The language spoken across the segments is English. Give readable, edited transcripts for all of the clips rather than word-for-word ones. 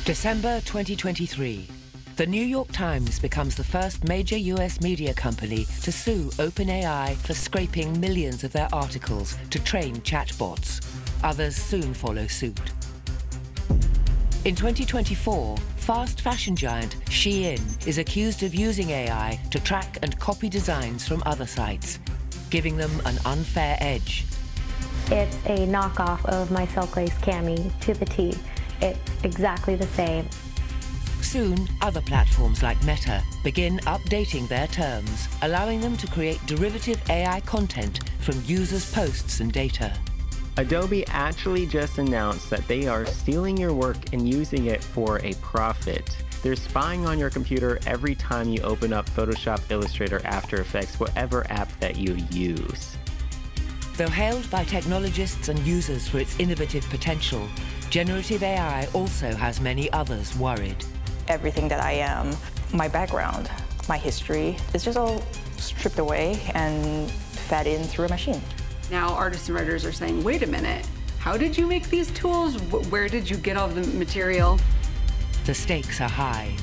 December 2023. The New York Times becomes the first major US media company to sue OpenAI for scraping millions of their articles to train chatbots. Others soon follow suit. In 2024, fast fashion giant Shein is accused of using AI to track and copy designs from other sites, giving them an unfair edge. It's a knockoff of my Silk Lace cami to the T. It's exactly the same. Soon, other platforms like Meta begin updating their terms, allowing them to create derivative AI content from users' posts and data. Adobe actually just announced that they are stealing your work and using it for a profit. They're spying on your computer every time you open up Photoshop, Illustrator, After Effects, whatever app that you use. Though hailed by technologists and users for its innovative potential, generative AI also has many others worried. Everything that I am, my background, my history, is just all stripped away and fed in through a machine. Now artists and writers are saying, wait a minute, how did you make these tools? Where did you get all the material? The stakes are high.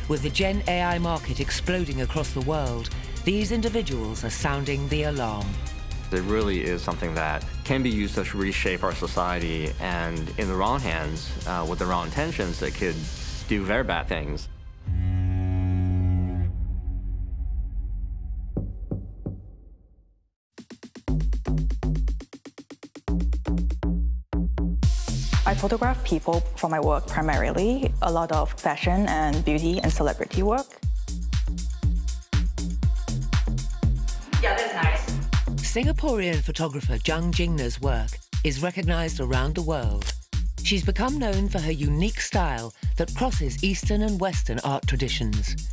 With the Gen AI market exploding across the world, these individuals are sounding the alarm. It really is something that can be used to reshape our society, and in the wrong hands, with the wrong intentions, it could do very bad things. I photograph people for my work primarily, a lot of fashion and beauty and celebrity work. Yeah, that's nice. Singaporean photographer Zhang Jingna's work is recognized around the world. She's become known for her unique style that crosses Eastern and Western art traditions.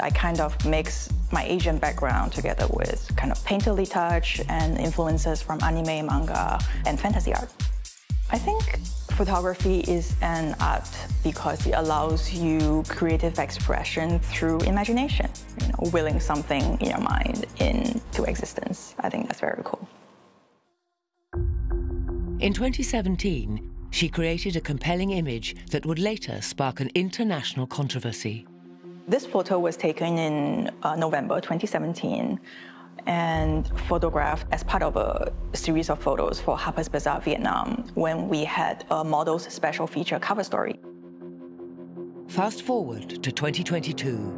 I kind of mix my Asian background together with kind of painterly touch and influences from anime, manga, and fantasy art. I think photography is an art because it allows you creative expression through imagination, willing something in your mind into existence. I think that's very cool. In 2017, she created a compelling image that would later spark an international controversy. This photo was taken in November 2017 and photographed as part of a series of photos for Harper's Bazaar Vietnam when we had a model's special feature cover story. Fast forward to 2022.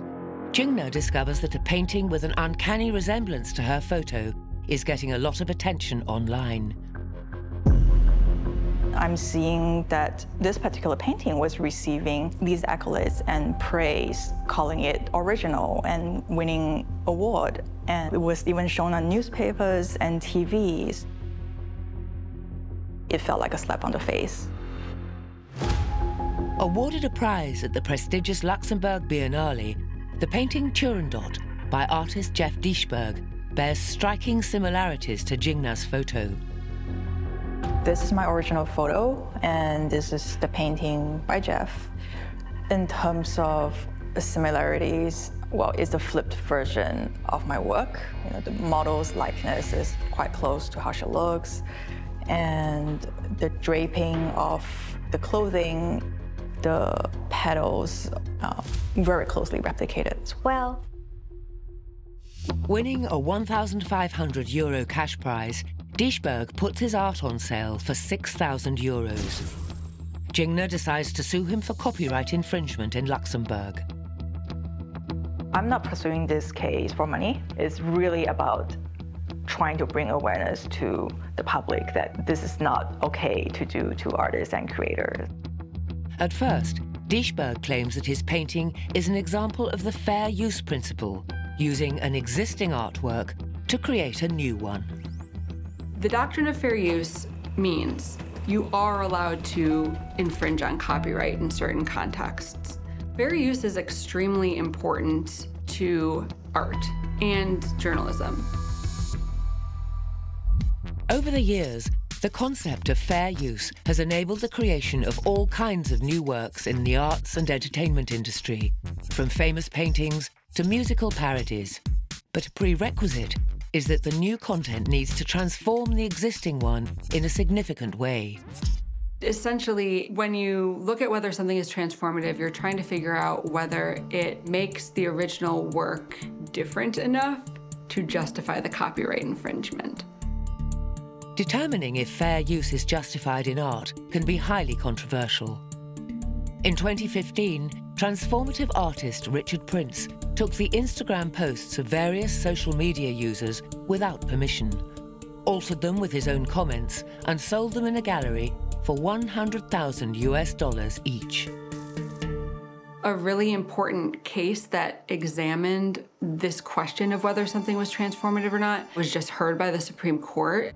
Jingna discovers that a painting with an uncanny resemblance to her photo is getting a lot of attention online. I'm seeing that this particular painting was receiving these accolades and praise, calling it original and winning award. And it was even shown on newspapers and TVs. It felt like a slap on the face. Awarded a prize at the prestigious Luxembourg Biennale, the painting Turandot by artist Jeff Dijsberg bears striking similarities to Jingna's photo. This is my original photo, and this is the painting by Jeff. In terms of similarities, well, it's a flipped version of my work. The model's likeness is quite close to how she looks, and the draping of the clothing, the petals, very closely replicated. Well, winning a €1,500 cash prize, Dijsberg puts his art on sale for €6,000. Jingna decides to sue him for copyright infringement in Luxembourg. I'm not pursuing this case for money. It's really about trying to bring awareness to the public that this is not okay to do to artists and creators. At first, Dijsberg claims that his painting is an example of the fair use principle, using an existing artwork to create a new one. The doctrine of fair use means you are allowed to infringe on copyright in certain contexts. Fair use is extremely important to art and journalism. Over the years, the concept of fair use has enabled the creation of all kinds of new works in the arts and entertainment industry, from famous paintings to musical parodies. But a prerequisite is that the new content needs to transform the existing one in a significant way. Essentially, when you look at whether something is transformative, you're trying to figure out whether it makes the original work different enough to justify the copyright infringement. Determining if fair use is justified in art can be highly controversial. In 2015, transformative artist Richard Prince took the Instagram posts of various social media users without permission, altered them with his own comments, and sold them in a gallery for $100,000 each. A really important case that examined this question of whether something was transformative or not was just heard by the Supreme Court.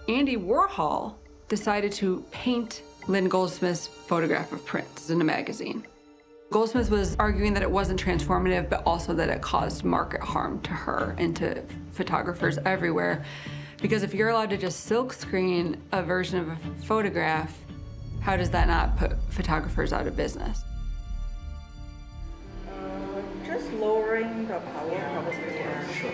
Andy Warhol decided to paint Lynn Goldsmith's photograph of Prince in a magazine. Goldsmith was arguing that it wasn't transformative, but also that it caused market harm to her and to photographers everywhere. Because if you're allowed to just silkscreen a version of a photograph, how does that not put photographers out of business? Just lowering the power. Sure.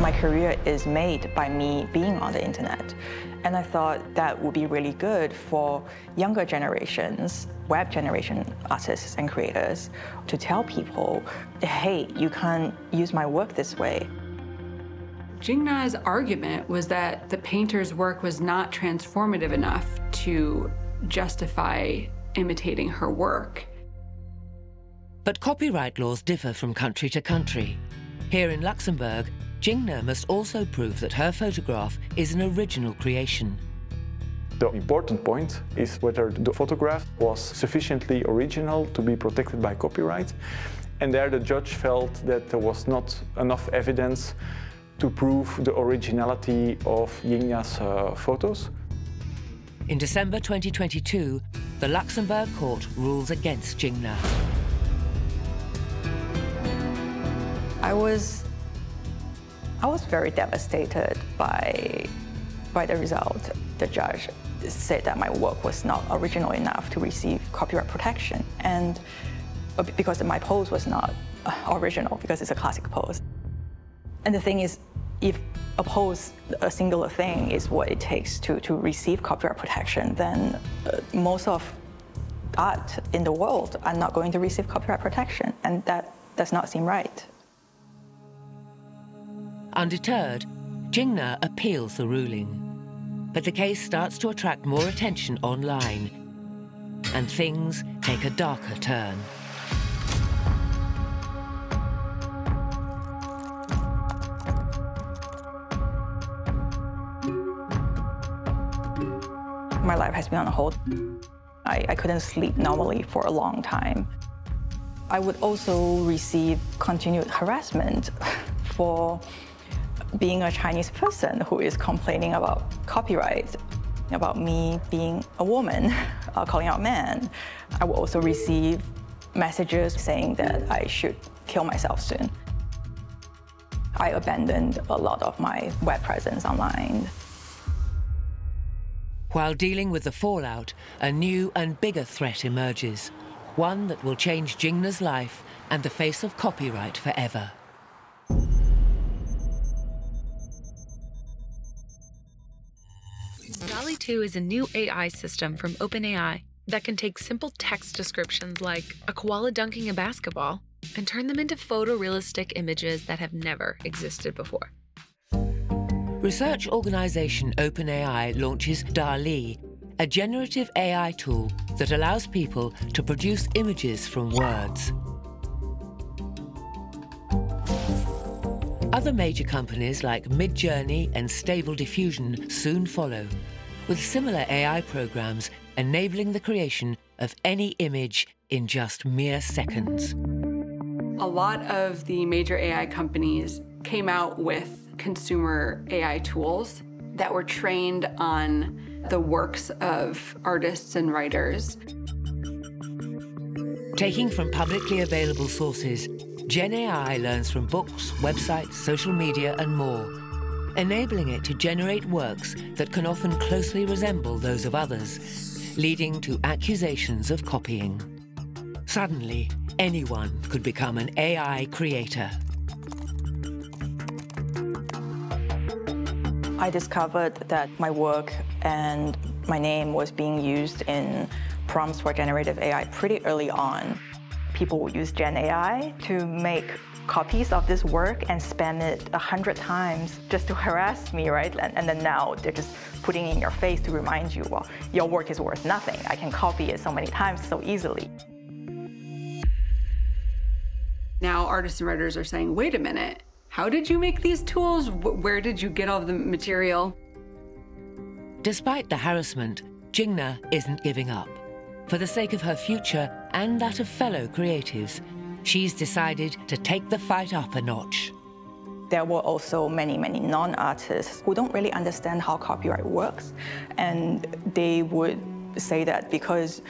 My career is made by me being on the internet. And I thought that would be really good for younger generations, web generation artists and creators, to tell people, hey, you can't use my work this way. Jingna's argument was that the painter's work was not transformative enough to justify imitating her work. But copyright laws differ from country to country. Here in Luxembourg, Jingna must also prove that her photograph is an original creation. The important point is whether the photograph was sufficiently original to be protected by copyright. And there the judge felt that there was not enough evidence to prove the originality of Jingna's photos. In December 2022, the Luxembourg court rules against Jingna. I was very devastated by the result. The judge said that my work was not original enough to receive copyright protection, and because my pose was not original, because it's a classic pose. And the thing is, if a singular thing is what it takes to receive copyright protection, then most of art in the world are not going to receive copyright protection, and that does not seem right. Undeterred, Jingna appeals the ruling. But the case starts to attract more attention online, and things take a darker turn. My life has been on hold. I couldn't sleep normally for a long time. I would also receive continued harassment for being a Chinese person who is complaining about copyright, about me being a woman, calling out men. I will also receive messages saying that I should kill myself soon. I abandoned a lot of my web presence online. While dealing with the fallout, a new and bigger threat emerges, one that will change Jingna's life and the face of copyright forever. DALL-E 2 is a new AI system from OpenAI that can take simple text descriptions like a koala dunking a basketball and turn them into photorealistic images that have never existed before. Research organization OpenAI launches DALL-E, a generative AI tool that allows people to produce images from words. Other major companies like Midjourney and Stable Diffusion soon follow, with similar AI programs enabling the creation of any image in just mere seconds. A lot of the major AI companies came out with consumer AI tools that were trained on the works of artists and writers. Taking from publicly available sources, Gen AI learns from books, websites, social media, and more, enabling it to generate works that can often closely resemble those of others, leading to accusations of copying. Suddenly, anyone could become an AI creator. I discovered that my work and my name was being used in prompts for generative AI pretty early on. People would use Gen AI to make copies of this work and spam it 100 times just to harass me, right? And then now they're just putting it in your face to remind you, well, your work is worth nothing. I can copy it so many times so easily. Now artists and writers are saying, wait a minute, how did you make these tools? Where did you get all the material? Despite the harassment, Jingna isn't giving up. For the sake of her future and that of fellow creatives, she's decided to take the fight up a notch. There were also many non-artists who don't really understand how copyright works, and they would say that because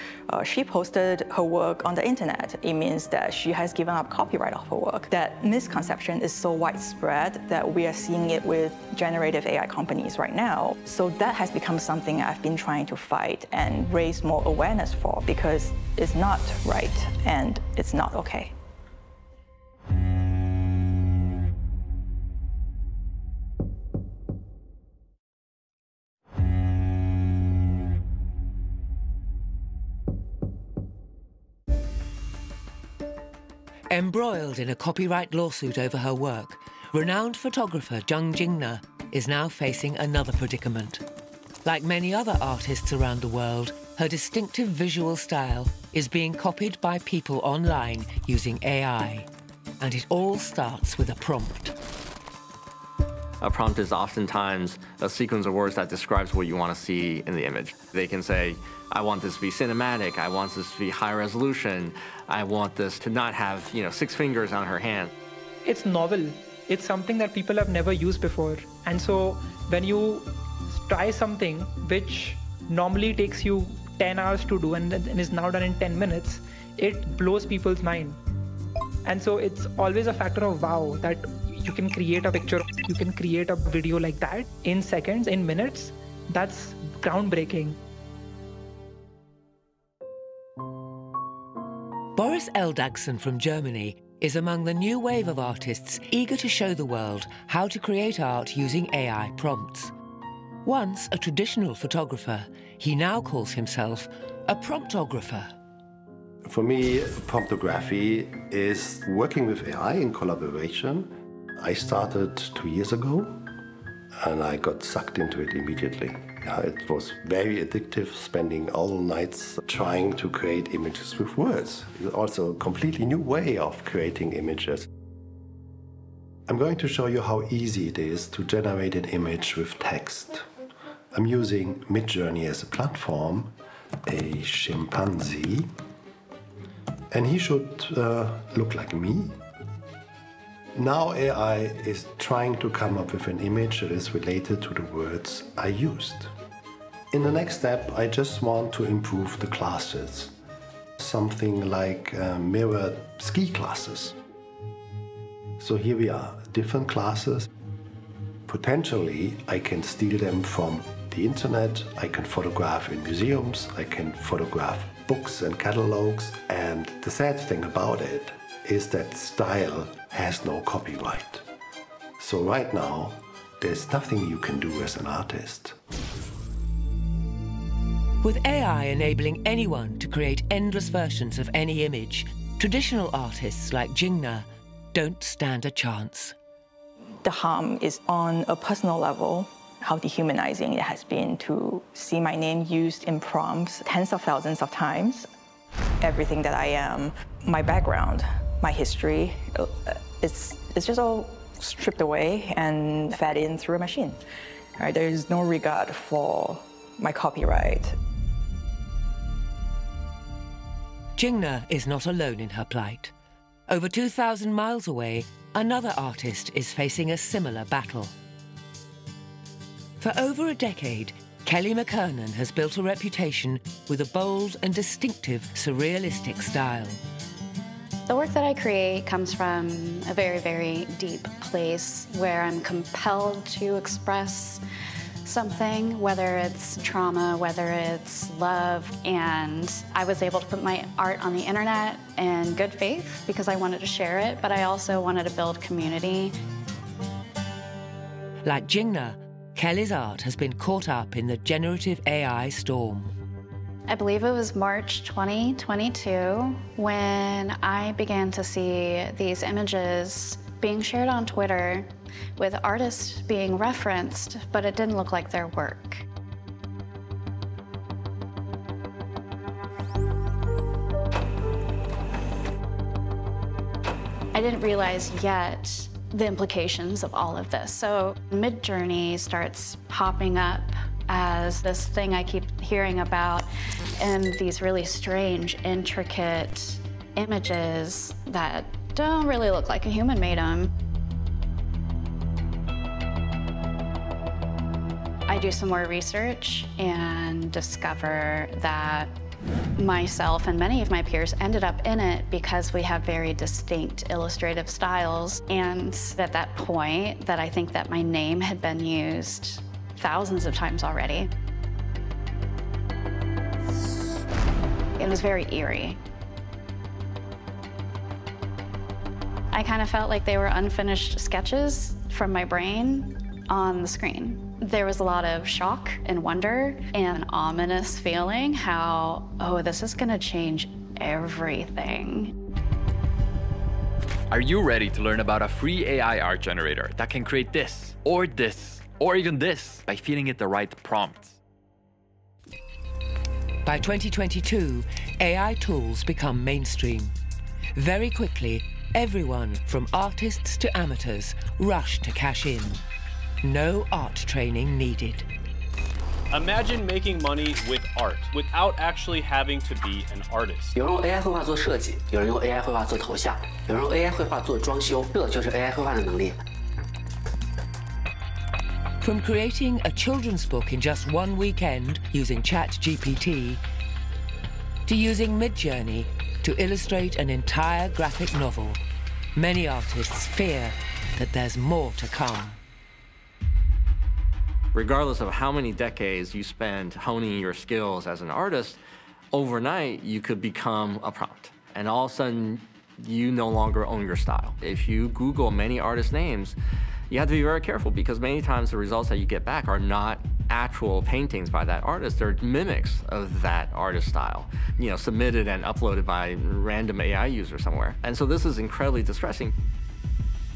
she posted her work on the internet, it means that she has given up copyright of her work. That misconception is so widespread that we are seeing it with generative AI companies right now. So that has become something I've been trying to fight and raise more awareness for, because it's not right and it's not okay. Embroiled in a copyright lawsuit over her work, renowned photographer Zhang Jingna is now facing another predicament. Like many other artists around the world, her distinctive visual style is being copied by people online using AI. And it all starts with a prompt. A prompt is oftentimes a sequence of words that describes what you want to see in the image. They can say, I want this to be cinematic, I want this to be high resolution, I want this to not have, 6 fingers on her hand. It's novel. It's something that people have never used before. And so when you try something which normally takes you 10 hours to do and is now done in 10 minutes, it blows people's mind. And so it's always a factor of wow, that you can create a picture, you can create a video like that in seconds, in minutes. That's groundbreaking. Boris Eldagsen from Germany is among the new wave of artists eager to show the world how to create art using AI prompts. Once a traditional photographer, he now calls himself a promptographer. For me, promptography is working with AI in collaboration. I started 2 years ago, and I got sucked into it immediately. It was very addictive, spending all nights trying to create images with words. It's also a completely new way of creating images. I'm going to show you how easy it is to generate an image with text. I'm using Midjourney as a platform, a chimpanzee, and he should look like me. Now AI is trying to come up with an image that is related to the words I used. In the next step, I just want to improve the classes. Something like mirrored ski classes. So here we are, different classes. Potentially, I can steal them from the internet, I can photograph in museums, I can photograph books and catalogs. And the sad thing about it is that style has no copyright. So right now, there's nothing you can do as an artist. With AI enabling anyone to create endless versions of any image, traditional artists like Jingna don't stand a chance. The harm is on a personal level, how dehumanizing it has been to see my name used in prompts tens of thousands of times. Everything that I am, my background, my history, it's just all stripped away and fed in through a machine. Right? There is no regard for my copyright. Jingna is not alone in her plight. Over 2,000 miles away, another artist is facing a similar battle. For over a decade, Kelly McKernan has built a reputation with a bold and distinctive surrealistic style. The work that I create comes from a very, very deep place where I'm compelled to express something, whether it's trauma, whether it's love, and I was able to put my art on the internet in good faith because I wanted to share it, but I also wanted to build community. Like Jingna, Kelly's art has been caught up in the generative AI storm. I believe it was March 2022 when I began to see these images being shared on Twitter with artists being referenced, but it didn't look like their work. I didn't realize yet the implications of all of this. So Midjourney starts popping up as this thing I keep hearing about, and these really strange, intricate images that don't really look like a human made them. I do some more research and discover that myself and many of my peers ended up in it because we have very distinct illustrative styles. And at that point, that I think that my name had been used thousands of times already. It was very eerie. I kind of felt like they were unfinished sketches from my brain on the screen. There was a lot of shock and wonder and an ominous feeling how, oh, this is gonna change everything. Are you ready to learn about a free AI art generator that can create this, or even this, by feeding it the right prompts? By 2022, AI tools become mainstream. Very quickly, everyone from artists to amateurs rush to cash in. No art training needed. Imagine making money with art without actually having to be an artist. 有人用 AI 绘画做设计，有人用 AI 绘画做头像，有人用 AI 绘画做装修，这就是 AI 绘画的能力。 From creating a children's book in just one weekend using ChatGPT, to using Midjourney to illustrate an entire graphic novel, many artists fear that there's more to come. Regardless of how many decades you spend honing your skills as an artist, overnight you could become a prompt. And all of a sudden, you no longer own your style. If you Google many artist names, you have to be very careful because many times the results that you get back are not actual paintings by that artist. They're mimics of that artist style, submitted and uploaded by random AI user somewhere. And so this is incredibly distressing.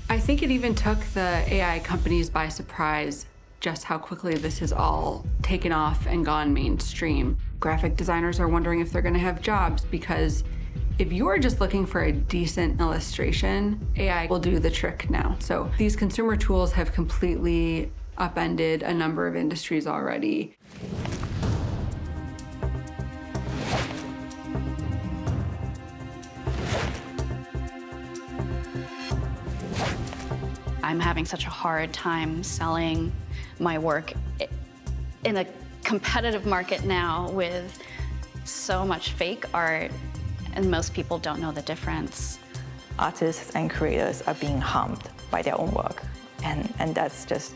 I think it even took the AI companies by surprise just how quickly this has all taken off and gone mainstream. Graphic designers are wondering if they're going to have jobs because if you're just looking for a decent illustration, AI will do the trick now. So these consumer tools have completely upended a number of industries already. I'm having such a hard time selling my work in a competitive market now with so much fake art, and most people don't know the difference. Artists and creators are being harmed by their own work, and that's just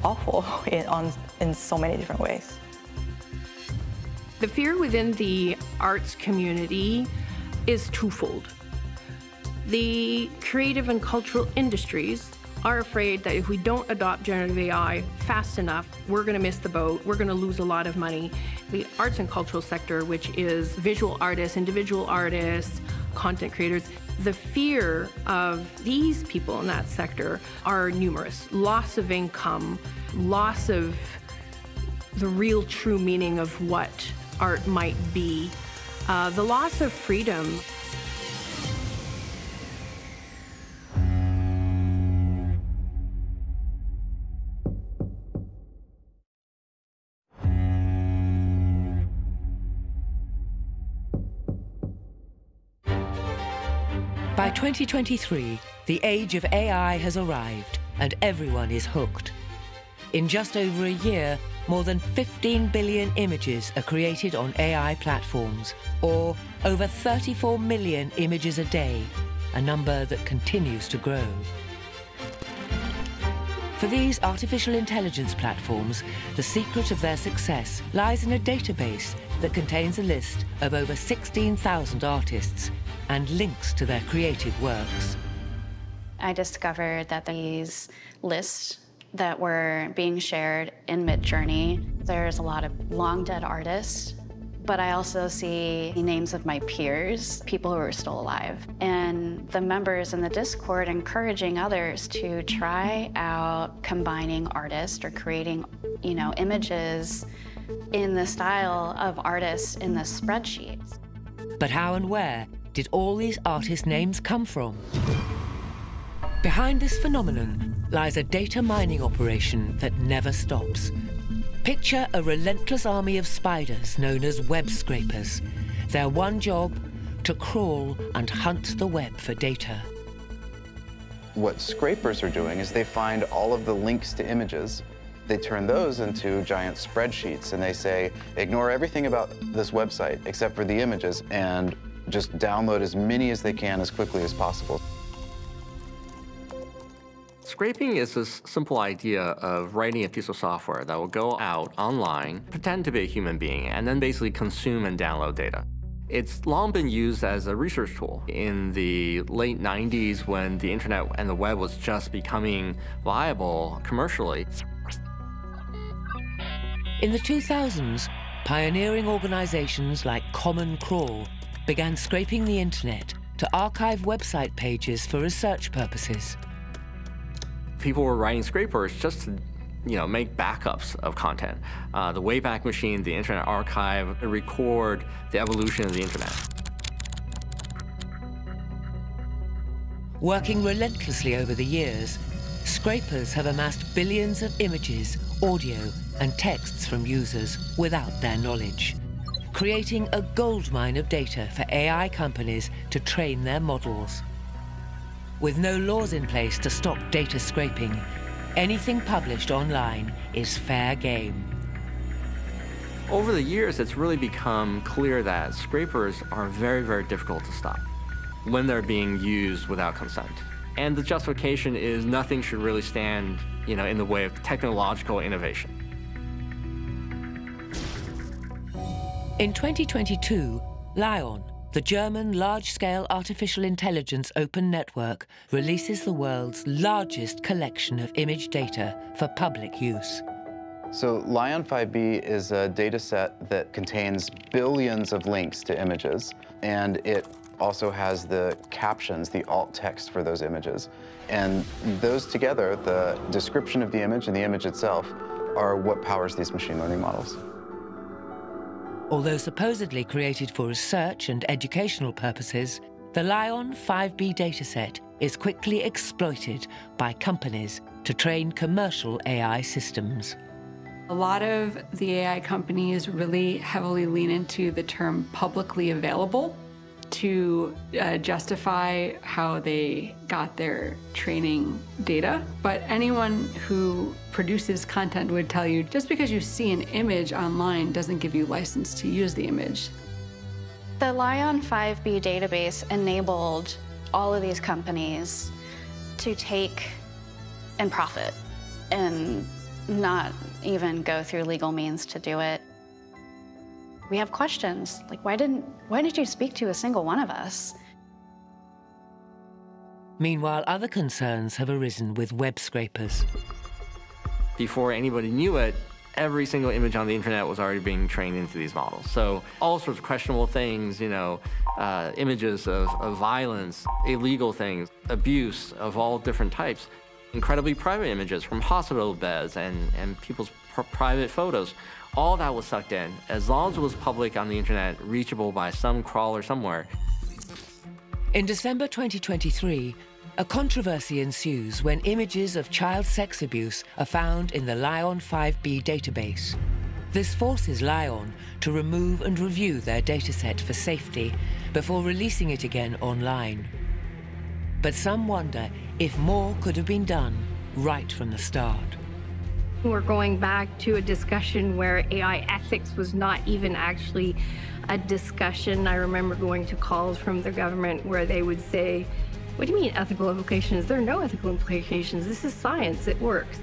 awful in so many different ways. The fear within the arts community is twofold. The creative and cultural industries are afraid that if we don't adopt generative AI fast enough, we're going to miss the boat, we're going to lose a lot of money. The arts and cultural sector, which is visual artists, individual artists, content creators, the fear of these people in that sector are numerous. Loss of income, loss of the real true meaning of what art might be, the loss of freedom. By 2023, the age of AI has arrived and everyone is hooked. In just over a year, more than 15 billion images are created on AI platforms, or over 34 million images a day, a number that continues to grow. For these artificial intelligence platforms, the secret of their success lies in a database that contains a list of over 16,000 artists and links to their creative works. I discovered that these lists that were being shared in Midjourney. There's a lot of long dead artists, but I also see names of my peers, people who are still alive, and the members in the Discord encouraging others to try out combining artists or creating, images in the style of artists in the spreadsheet. But how and where did all these artist names come from? Behind this phenomenon lies a data mining operation that never stops. Picture a relentless army of spiders known as web scrapers. Their one job, to crawl and hunt the web for data. What scrapers are doing is they find all of the links to images. They turn those into giant spreadsheets, and they say, ignore everything about this website except for the images and just download as many as they can as quickly as possible. Scraping is this simple idea of writing a piece of software that will go out online, pretend to be a human being, and then basically consume and download data. It's long been used as a research tool. In the late 90s, when the internet and the web was just becoming viable commercially. In the 2000s, pioneering organizations like Common Crawl began scraping the internet to archive website pages for research purposes. People were writing scrapers just to, make backups of content. The Wayback Machine, the Internet Archive, record the evolution of the internet. Working relentlessly over the years, scrapers have amassed billions of images, audio, and texts from users without their knowledge, creating a goldmine of data for AI companies to train their models. With no laws in place to stop data scraping, anything published online is fair game. Over the years, it's really become clear that scrapers are very, very difficult to stop when they're being used without consent. And the justification is nothing should really stand, in the way of technological innovation. In 2022, LAION, the German large-scale artificial intelligence open network, releases the world's largest collection of image data for public use. So LAION 5B is a data set that contains billions of links to images, and it also has the captions, the alt text for those images. And those together, the description of the image and the image itself, are what powers these machine learning models. Although supposedly created for research and educational purposes, the LAION 5B dataset is quickly exploited by companies to train commercial AI systems. A lot of the AI companies really heavily lean into the term publicly available to justify how they got their training data. But anyone who produces content would tell you just because you see an image online doesn't give you license to use the image. The LAION 5B database enabled all of these companies to take and profit and not even go through legal means to do it. We have questions like, why did you speak to a single one of us? Meanwhile, other concerns have arisen with web scrapers. Before anybody knew it, every single image on the internet was already being trained into these models. So all sorts of questionable things, images of violence, illegal things, abuse of all different types, incredibly private images from hospital beds and people's private photos. All that was sucked in. As long as it was public on the internet, reachable by some crawler somewhere. In December 2023, a controversy ensues when images of child sex abuse are found in the LAION 5B database. This forces LAION to remove and review their dataset for safety before releasing it again online. But some wonder if more could have been done right from the start. We're going back to a discussion where AI ethics was not even actually a discussion. I remember going to calls from the government where they would say, what do you mean ethical implications? There are no ethical implications. This is science, it works.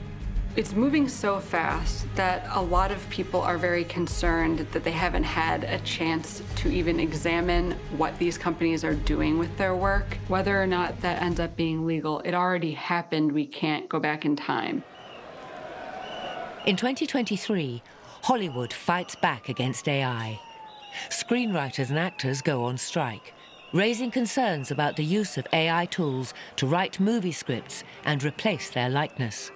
It's moving so fast that a lot of people are very concerned that they haven't had a chance to even examine what these companies are doing with their work. Whether or not that ends up being legal, it already happened. We can't go back in time. In 2023, Hollywood fights back against AI. Screenwriters and actors go on strike, raising concerns about the use of AI tools to write movie scripts and replace their likeness.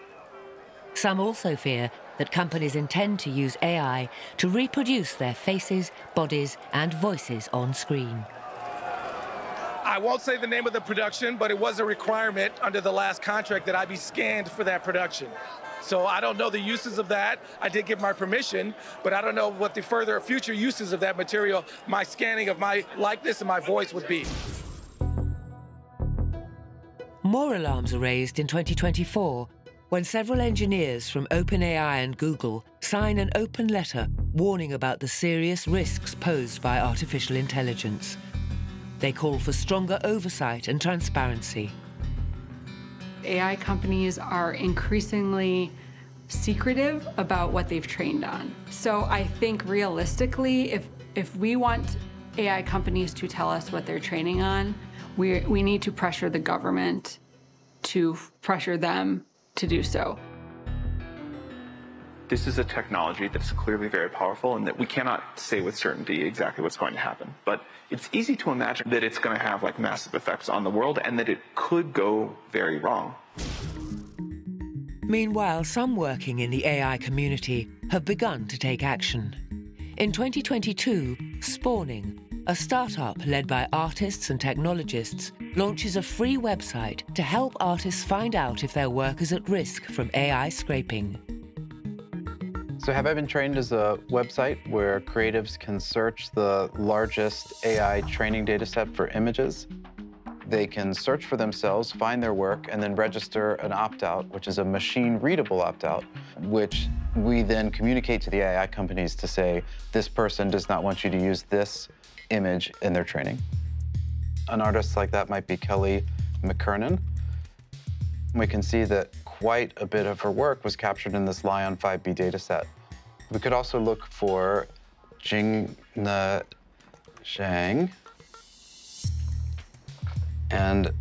Some also fear that companies intend to use AI to reproduce their faces, bodies, and voices on screen. I won't say the name of the production, but it was a requirement under the last contract that I be scanned for that production. So I don't know the uses of that. I did give my permission, but I don't know what the further future uses of that material, my scanning of my likeness and my voice would be. More alarms are raised in 2024 when several engineers from OpenAI and Google sign an open letter warning about the serious risks posed by artificial intelligence. They call for stronger oversight and transparency. AI companies are increasingly secretive about what they've trained on. So I think realistically, if we want AI companies to tell us what they're training on, we need to pressure the government to pressure them to do so. This is a technology that's clearly very powerful and that we cannot say with certainty exactly what's going to happen. But it's easy to imagine that it's going to have like massive effects on the world and that it could go very wrong. Meanwhile, some working in the AI community have begun to take action. In 2022, Spawning, a startup led by artists and technologists, launches a free website to help artists find out if their work is at risk from AI scraping. So Have I Been Trained is a website where creatives can search the largest AI training dataset for images. They can search for themselves, find their work, and then register an opt-out, which is a machine-readable opt-out, which we then communicate to the AI companies to say, this person does not want you to use this image in their training. An artist like that might be McKernan. We can see that quite a bit of her work was captured in this LAION 5B dataset. We could also look for Jingna Zhang. And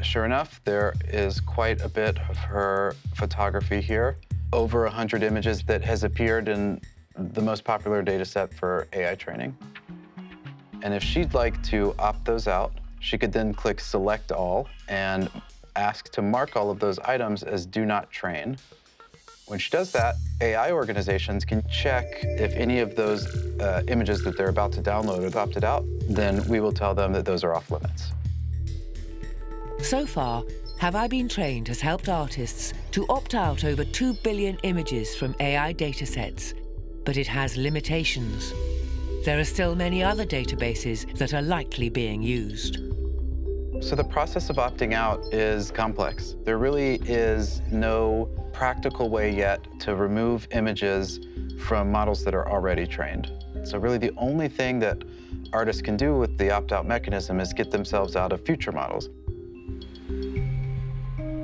sure enough, there is quite a bit of her photography here. Over 100 images that has appeared in the most popular dataset for AI training. And if she'd like to opt those out, she could then click Select All and ask to mark all of those items as Do Not Train. When she does that, AI organizations can check if any of those images that they're about to download are opted out, then we will tell them that those are off limits. So far, Have I Been Trained has helped artists to opt out over 2 billion images from AI datasets, but it has limitations. There are still many other databases that are likely being used. So the process of opting out is complex. There really is no practical way yet to remove images from models that are already trained. So really the only thing that artists can do with the opt-out mechanism is get themselves out of future models.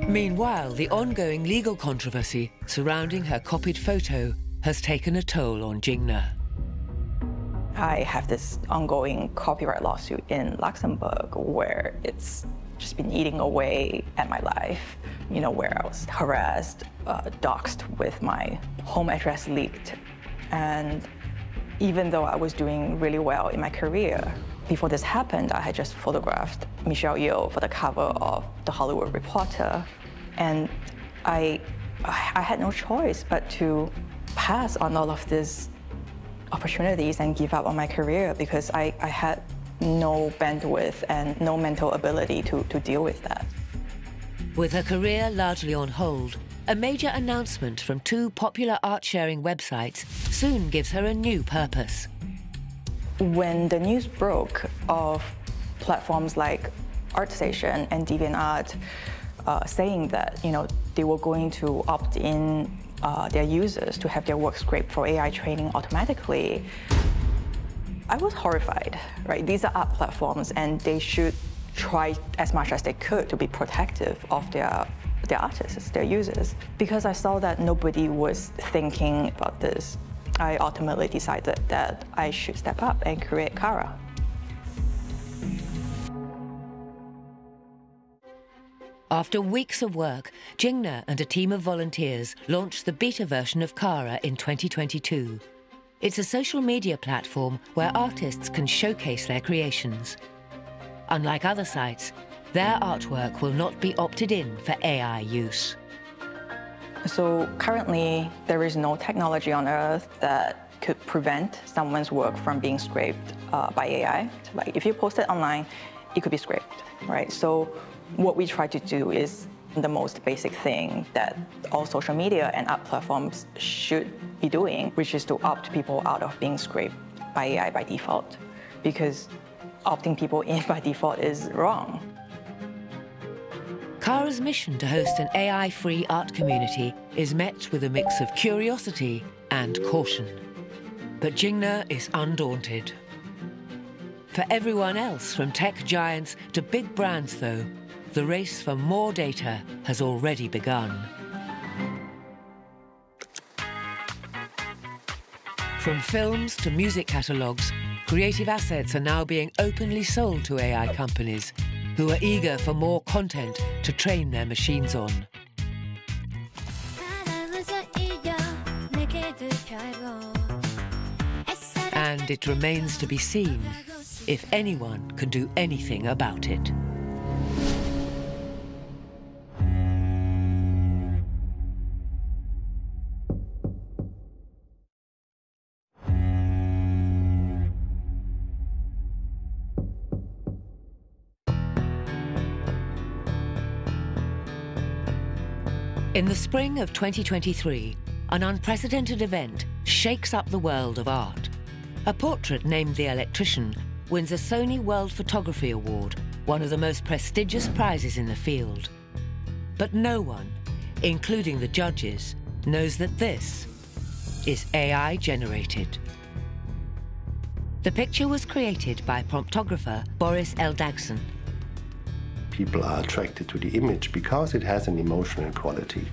Meanwhile, the ongoing legal controversy surrounding her copied photo has taken a toll on Jingna. I have this ongoing copyright lawsuit in Luxembourg where it's just been eating away at my life, you know, where I was harassed, doxxed with my home address leaked. And even though I was doing really well in my career, before this happened, I had just photographed Michelle Yeoh for the cover of The Hollywood Reporter. And I had no choice but to pass on all of these opportunities and give up on my career because I had no bandwidth and no mental ability to deal with that. With her career largely on hold, a major announcement from 2 popular art-sharing websites soon gives her a new purpose. When the news broke of platforms like ArtStation and DeviantArt saying that, you know, they were going to opt in their users to have their work scraped for AI training automatically, I was horrified, right? These are art platforms and they should try as much as they could to be protective of their artists, their users. Because I saw that nobody was thinking about this, I ultimately decided that I should step up and create Cara. After weeks of work, Jingna and a team of volunteers launched the beta version of Cara in 2022. It's a social media platform where artists can showcase their creations. Unlike other sites, their artwork will not be opted in for AI use. So currently, there is no technology on Earth that could prevent someone's work from being scraped by AI. Like if you post it online, it could be scraped, right? So what we try to do is the most basic thing that all social media and art platforms should be doing, which is to opt people out of being scraped by AI by default, because opting people in by default is wrong. Cara's mission to host an AI-free art community is met with a mix of curiosity and caution. But Jingna is undaunted. For everyone else, from tech giants to big brands, though, the race for more data has already begun. From films to music catalogues, creative assets are now being openly sold to AI companies who are eager for more content to train their machines on. And it remains to be seen if anyone can do anything about it. In the spring of 2023, an unprecedented event shakes up the world of art. A portrait named The Electrician wins a Sony World Photography Award, one of the most prestigious prizes in the field. But no one, including the judges, knows that this is AI generated. The picture was created by promptographer Boris Eldagson. People are attracted to the image because it has an emotional quality.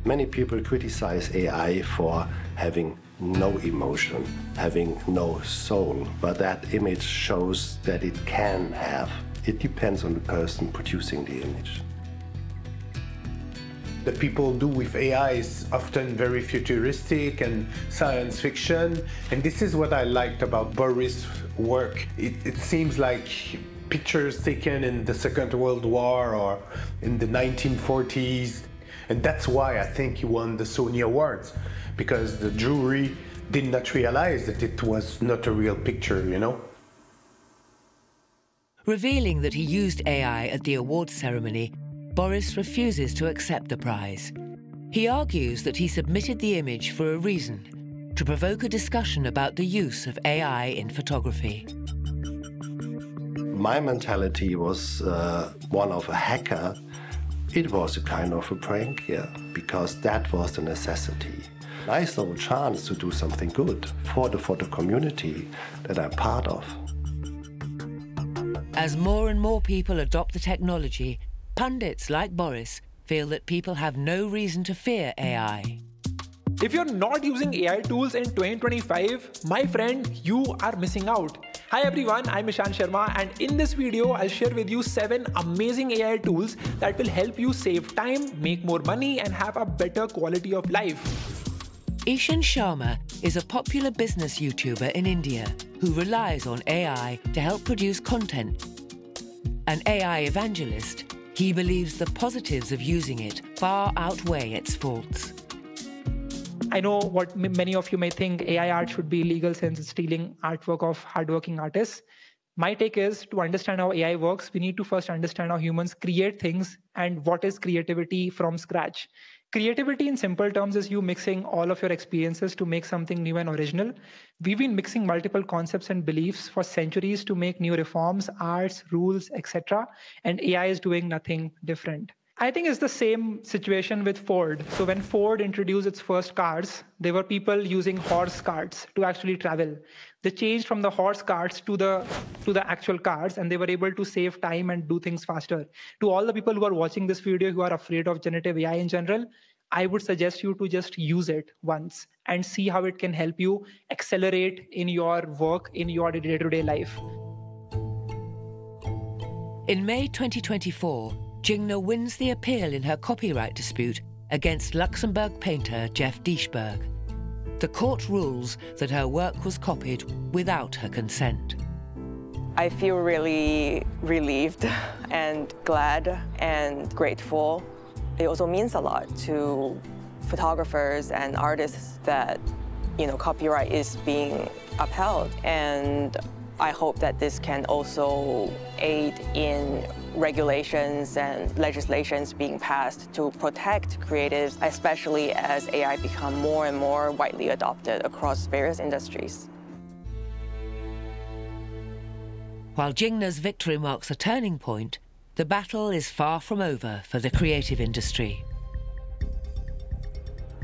Many people criticize AI for having no emotion, having no soul, but that image shows that it can have. It depends on the person producing the image. The people do with AI is often very futuristic and science fiction, and this is what I liked about Boris' work. It seems like pictures taken in the Second World War or in the 1940s. And that's why I think he won the Sony Awards, because the jury did not realize that it was not a real picture, you know? Revealing that he used AI at the awards ceremony, Boris refuses to accept the prize. He argues that he submitted the image for a reason, to provoke a discussion about the use of AI in photography. My mentality was one of a hacker. It was a kind of a prank, yeah, because that was the necessity. I saw a chance to do something good for the photo community that I'm part of. As more and more people adopt the technology, pundits like Boris feel that people have no reason to fear AI. If you're not using AI tools in 2025, my friend, you are missing out. Hi everyone, I'm Ishan Sharma, and in this video, I'll share with you 7 amazing AI tools that will help you save time, make more money, and have a better quality of life. Ishan Sharma is a popular business YouTuber in India who relies on AI to help produce content. An AI evangelist, he believes the positives of using it far outweigh its faults. I know what many of you may think AI art should be illegal since it's stealing artwork of hardworking artists. My take is, to understand how AI works, we need to first understand how humans create things and what is creativity from scratch. Creativity in simple terms is you mixing all of your experiences to make something new and original. We've been mixing multiple concepts and beliefs for centuries to make new reforms, arts, rules, etc. And AI is doing nothing different. I think it's the same situation with Ford. So when Ford introduced its first cars, there were people using horse carts to actually travel. They changed from the horse carts to the actual cars, and they were able to save time and do things faster. To all the people who are watching this video who are afraid of generative AI in general, I would suggest you to just use it once and see how it can help you accelerate in your work, in your day-to-day life. In May 2024, Jingna wins the appeal in her copyright dispute against Luxembourg painter Jeff Dieschberg. The court rules that her work was copied without her consent. I feel really relieved and glad and grateful. It also means a lot to photographers and artists that, copyright is being upheld. And I hope that this can also aid in regulations and legislations being passed to protect creatives, especially as AI become more and more widely adopted across various industries. While Jingna's victory marks a turning point, the battle is far from over for the creative industry.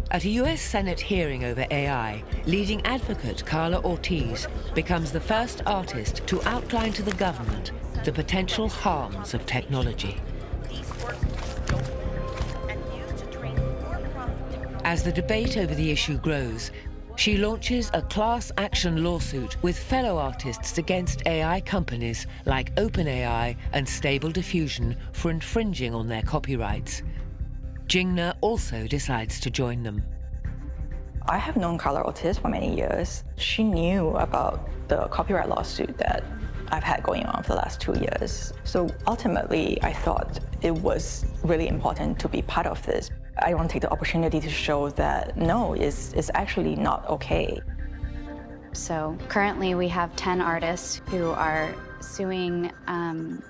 At a US Senate hearing over AI, leading advocate Cara becomes the first artist to outline to the government the potential harms of technology. As the debate over the issue grows, she launches a class action lawsuit with fellow artists against AI companies like OpenAI and Stable Diffusion for infringing on their copyrights. Jingna also decides to join them. I have known Cara for many years. She knew about the copyright lawsuit that I've had going on for the last 2 years. So ultimately, I thought it was really important to be part of this. I want to take the opportunity to show that no, it's actually not okay. So currently we have 10 artists who are suing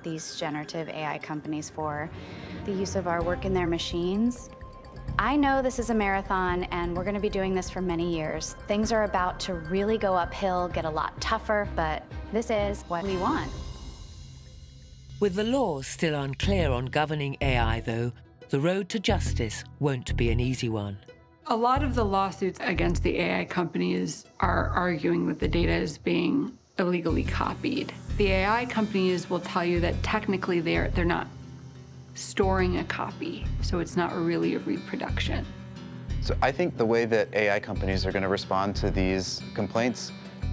these generative AI companies for the use of our work in their machines. I know this is a marathon and we're going to be doing this for many years. Things are about to really go uphill, get a lot tougher, but this is what we want. With the laws still unclear on governing AI, though, the road to justice won't be an easy one. A lot of the lawsuits against the AI companies are arguing that the data is being illegally copied. The AI companies will tell you that technically they're not storing a copy, so it's not really a reproduction. So I think the way that AI companies are going to respond to these complaints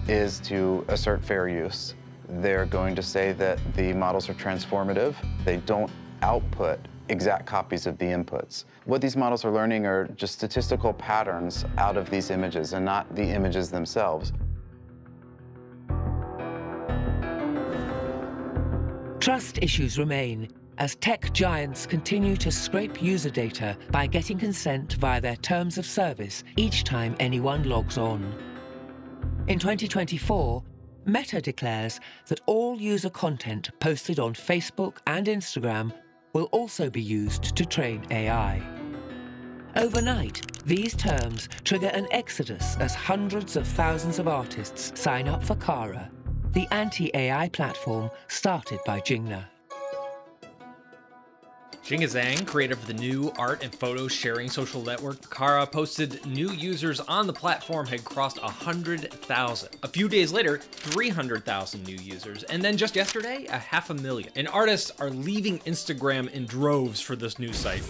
is to assert fair use. They're going to say that the models are transformative. They don't output exact copies of the inputs. What these models are learning are just statistical patterns out of these images and not the images themselves. Trust issues remain as tech giants continue to scrape user data by getting consent via their terms of service each time anyone logs on. In 2024, Meta declares that all user content posted on Facebook and Instagram will also be used to train AI. Overnight, these terms trigger an exodus as hundreds of thousands of artists sign up for Cara, the anti-AI platform started by Jingna. Jingna Zhang, creator of the new art and photo sharing social network Cara, posted new users on the platform had crossed 100,000. A few days later, 300,000 new users, and then just yesterday, 500,000. And artists are leaving Instagram in droves for this new site.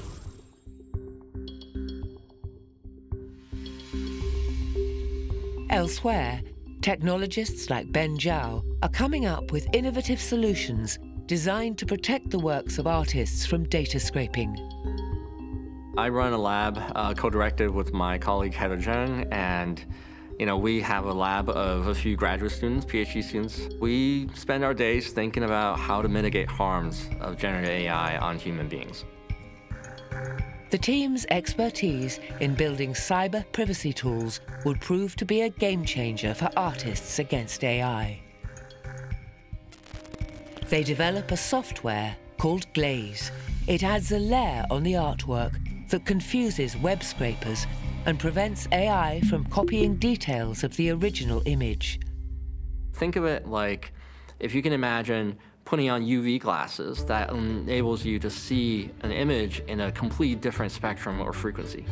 Elsewhere, technologists like Ben Zhao are coming up with innovative solutions designed to protect the works of artists from data scraping. I run a lab co-directed with my colleague Heather Zhang, and we have a lab of a few graduate students, PhD students. We spend our days thinking about how to mitigate harms of generative AI on human beings. The team's expertise in building cyber privacy tools would prove to be a game changer for artists against AI. They develop a software called Glaze. It adds a layer on the artwork that confuses web scrapers and prevents AI from copying details of the original image. Think of it like if you can imagine putting on UV glasses that enables you to see an image in a completely different spectrum or frequency,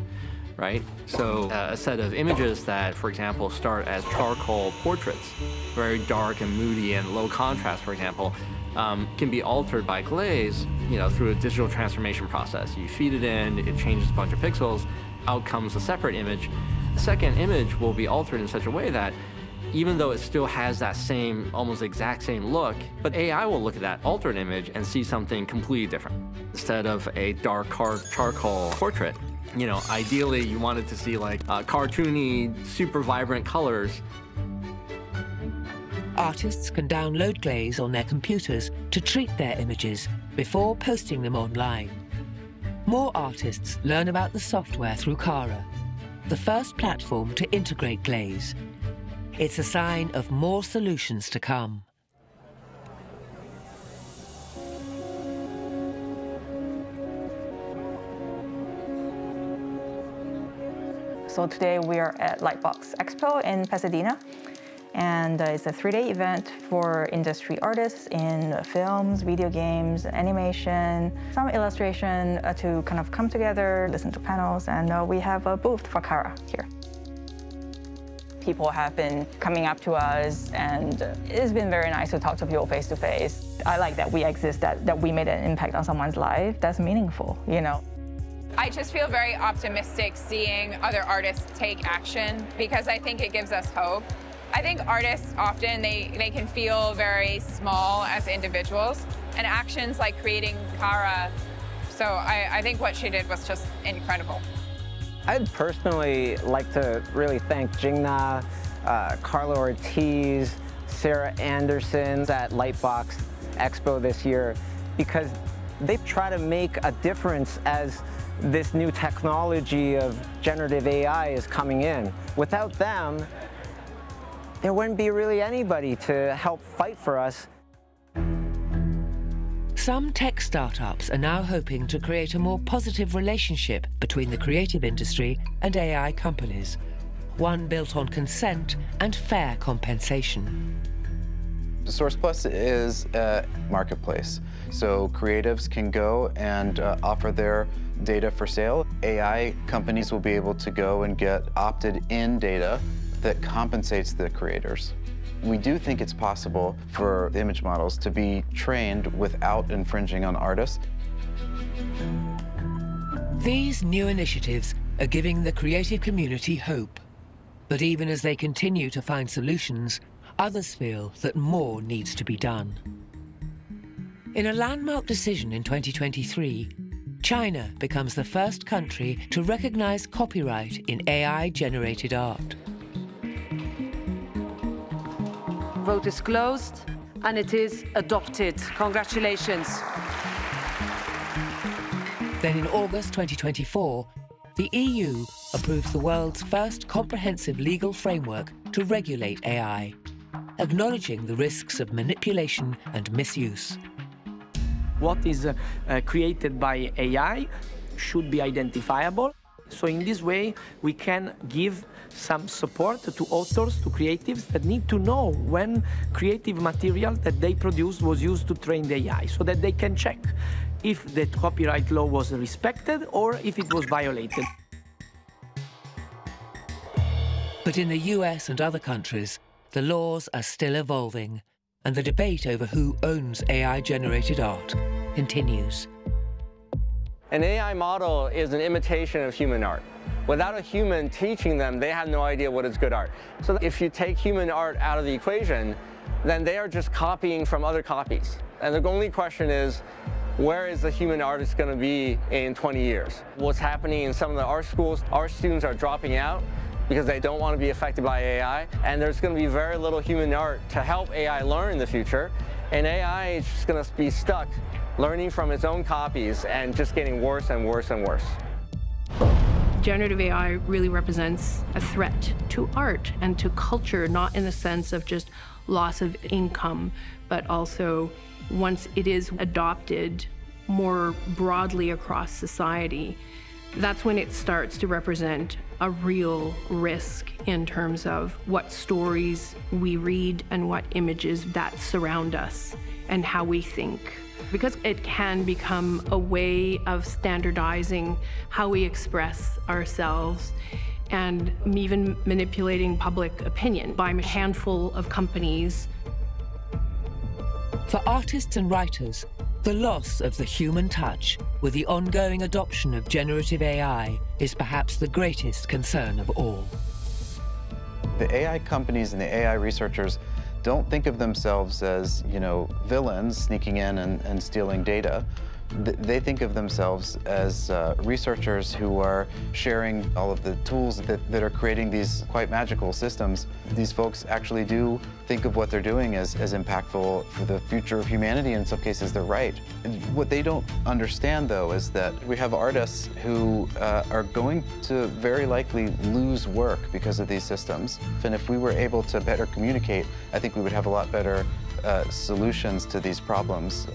right? So a set of images that, for example, start as charcoal portraits, very dark and moody and low contrast, for example, can be altered by Glaze, through a digital transformation process. You feed it in, it changes a bunch of pixels, out comes a separate image. The second image will be altered in such a way that even though it still has that same, almost exact same look, but AI will look at that altered image and see something completely different. Instead of a dark charcoal portrait, you know, ideally you wanted to see like cartoony, super vibrant colors. Artists can download Glaze on their computers to treat their images before posting them online. More artists learn about the software through Cara, the first platform to integrate Glaze. It's a sign of more solutions to come. So today we are at Lightbox Expo in Pasadena. And it's a 3-day event for industry artists in films, video games, animation, some illustration to kind of come together, listen to panels, and we have a booth for Cara here. People have been coming up to us, and it's been very nice to talk to people face to face. I like that we exist, that we made an impact on someone's life. That's meaningful, you know. I just feel very optimistic seeing other artists take action because I think it gives us hope. I think artists often, they can feel very small as individuals, and actions like creating Cara, so I think what she did was just incredible. I'd personally like to really thank Jingna, Carlo Ortiz, Sarah Anderson at Lightbox Expo this year, because they try to make a difference as this new technology of generative AI is coming in. Without them, there wouldn't be really anybody to help fight for us. Some tech startups are now hoping to create a more positive relationship between the creative industry and AI companies, one built on consent and fair compensation. SourcePlus is a marketplace, so creatives can go and offer their data for sale. AI companies will be able to go and get opted-in data that compensates the creators. We do think it's possible for the image models to be trained without infringing on artists. These new initiatives are giving the creative community hope. But even as they continue to find solutions, others feel that more needs to be done. In a landmark decision in 2023, China becomes the first country to recognize copyright in AI-generated art. Vote is closed, and it is adopted. Congratulations. Then in August 2024, the EU approves the world's first comprehensive legal framework to regulate AI, acknowledging the risks of manipulation and misuse. What is created by AI should be identifiable. So in this way, we can give some support to authors, to creatives that need to know when creative material that they produced was used to train the AI, so that they can check if the copyright law was respected or if it was violated. But in the US and other countries, the laws are still evolving, and the debate over who owns AI-generated art continues. An AI model is an imitation of human art. Without a human teaching them, they have no idea what is good art. So if you take human art out of the equation, then they are just copying from other copies. And the only question is, where is the human artist going to be in 20 years? What's happening in some of the art schools, art students are dropping out because they don't want to be affected by AI, and there's going to be very little human art to help AI learn in the future, and AI is just going to be stuck learning from its own copies and just getting worse and worse and worse. Generative AI really represents a threat to art and to culture, not in the sense of just loss of income, but also once it is adopted more broadly across society, that's when it starts to represent a real risk in terms of what stories we read and what images that surround us and how we think. Because it can become a way of standardizing how we express ourselves and even manipulating public opinion by a handful of companies. For artists and writers, the loss of the human touch with the ongoing adoption of generative AI is perhaps the greatest concern of all. The AI companies and the AI researchers don't think of themselves as, villains sneaking in and stealing data. They think of themselves as researchers who are sharing all of the tools that are creating these quite magical systems. These folks actually do think of what they're doing as impactful for the future of humanity. In some cases, they're right. What they don't understand, though, is that we have artists who are going to very likely lose work because of these systems. And if we were able to better communicate, I think we would have a lot better solutions to these problems.